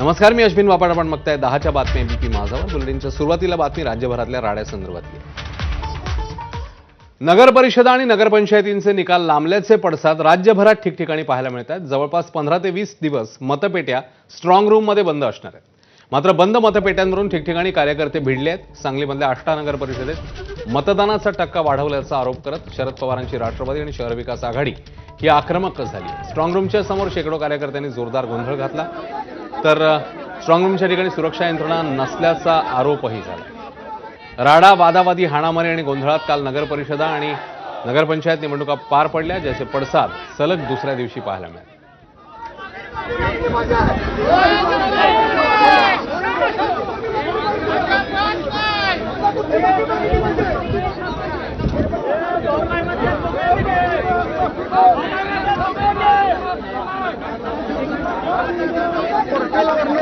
नमस्कार, मी अश्विन वापाड. आपण बघताय 10च्या बातम्या एबीपी माझावर. बुलेटिनच्या सुरुवातीला बातमी राज्यभरातल्या राड्यासंदर्भातली. नगर परिषदा आणि नगरपंचायतींचे निकाल लांबल्याचे पडसाद राज्यभरात ठिकठिकाणी पाहायला मिळतात. जवळपास 15 ते 20 दिवस मतपेट्या स्ट्रॉंग रूममध्ये बंद असणार आहेत. मात्र बंद मतपेट्यांवरून ठिकठिकाणी कार्यकर्ते भिडले आहेत. सांगलीमधल्या आष्टा नगर परिषदेत मतदानाचा टक्का वाढवल्याचा आरोप करत शरद पवारांची राष्ट्रवादी आणि शहर विकास आघाडी ही आक्रमक झाली. स्ट्रॉंग रूमच्या समोर शेकडो कार्यकर्त्यांनी जोरदार गोंधळ घातला, तर स्ट्रॉंग रूमच्या ठिकाणी सुरक्षा यंत्रणा नसल्याचा आरोपही झाला. राडा, वादावादी, हाणामारी आणि गोंधळात काल नगर परिषदा आणि नगरपंचायत निवडणुका पार पडल्या, ज्याचे पडसाद सलग दुसऱ्या दिवशी पाहायला मिळाले.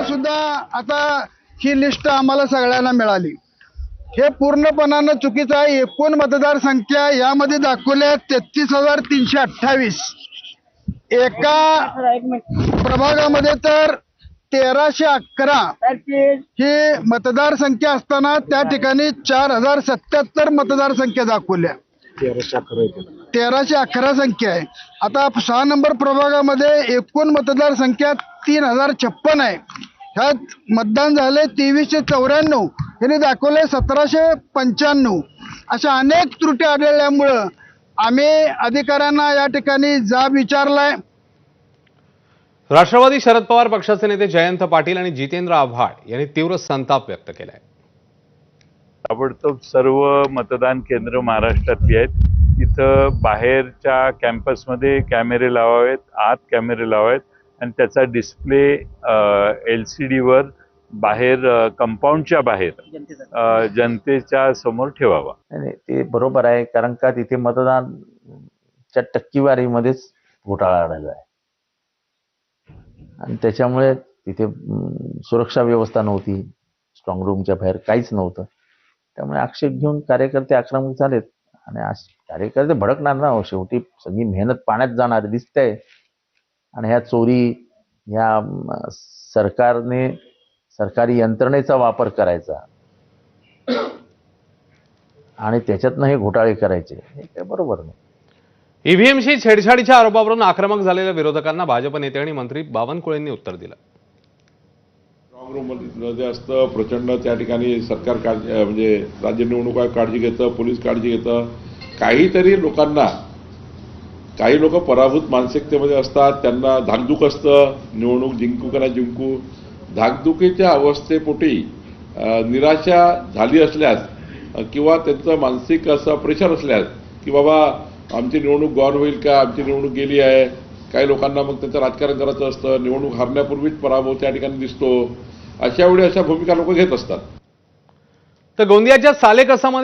सुद्धा आता ही लिस्ट आम्हाला सगळ्यांना मिळाली. हे पूर्णपणानं चुकीचं आहे. एकूण मतदार संख्या यामध्ये दाखवल्या 33,328. एका प्रभागामध्ये तर 1,311 ही मतदार संख्या असताना त्या ठिकाणी 4,077 मतदार संख्या दाखवल्या. 1,311 संख्या आहे. आता 6 नंबर प्रभागामध्ये एकूण मतदार संख्या 3,056 आहे. ह्यात मतदान झाले 2,394. यांनी दाखवले 1,795. अशा अनेक त्रुटी आढळल्यामुळं आम्ही अधिकाऱ्यांना या ठिकाणी जाब विचारलाय. राष्ट्रवादी शरद पवार पक्षाचे नेते जयंत पाटील आणि जितेंद्र आव्हाड यांनी तीव्र संताप व्यक्त केलाय. ताबडतोब सर्व मतदान केंद्र महाराष्ट्रातली आहेत. तिथं बाहेरच्या कॅम्पसमध्ये कॅमेरे लावावेत, आत कॅमेरे लावावेत आणि त्याचा डिस्प्ले LCD वर बाहेर कंपाऊंडच्या बाहेर जनतेच्या समोर ठेवावा. ते बरोबर आहे, कारण का तिथे मतदानच्या टक्केवारीमध्येच घोटाळा आढळला आहे आणि त्याच्यामुळे तिथे सुरक्षा व्यवस्था नव्हती. स्ट्रॉंग रूमच्या बाहेर काहीच नव्हतं. त्यामुळे आक्षेप घेऊन कार्यकर्ते आक्रमक झालेत आणि कार्यकर्ते भडकणार ना. शेवटी सगळी मेहनत पाण्यात जाणार दिसतंय आणि ह्या चोरी, ह्या सरकारी यंत्रणेचा वापर करायचा आणि त्याच्यातनं हे घोटाळे करायचे, हे काय बरोबर नाही. ईव्हीएमशी छेडछाडीच्या आरोपावरून आक्रमक झालेल्या विरोधकांना भाजप नेते आणि मंत्री बावनकुळेंनी उत्तर दिलं. स्ट्रॉंग रूममध्ये असतं प्रचंड त्या ठिकाणी सरकार म्हणजे राज्य निवडणूक आयोग काळजी घेतं, पोलीस काळजी घेतं. काहीतरी लोकांना, काही लोक पराभूत मानसिकतेमध्ये असतात, त्यांना धाकधूक असतं, निवडणूक जिंकू का नाही जिंकू. धाकधुकीच्या अवस्थेपोटी निराशा झाली असल्यास किंवा त्यांचं मानसिक असं प्रेशर असल्यास की बाबा आमची निवडणूक गौर होईल का, आमची निवडणूक गेली आहे. काही लोकांना मग त्यांचं राजकारण करायचं असतं. निवडणूक हारण्यापूर्वीच पराभव त्या ठिकाणी दिसतो. अशा वेळी अशा भूमिका लोक घेत असतात. तर गोंदियाच्या सालेकसामध्ये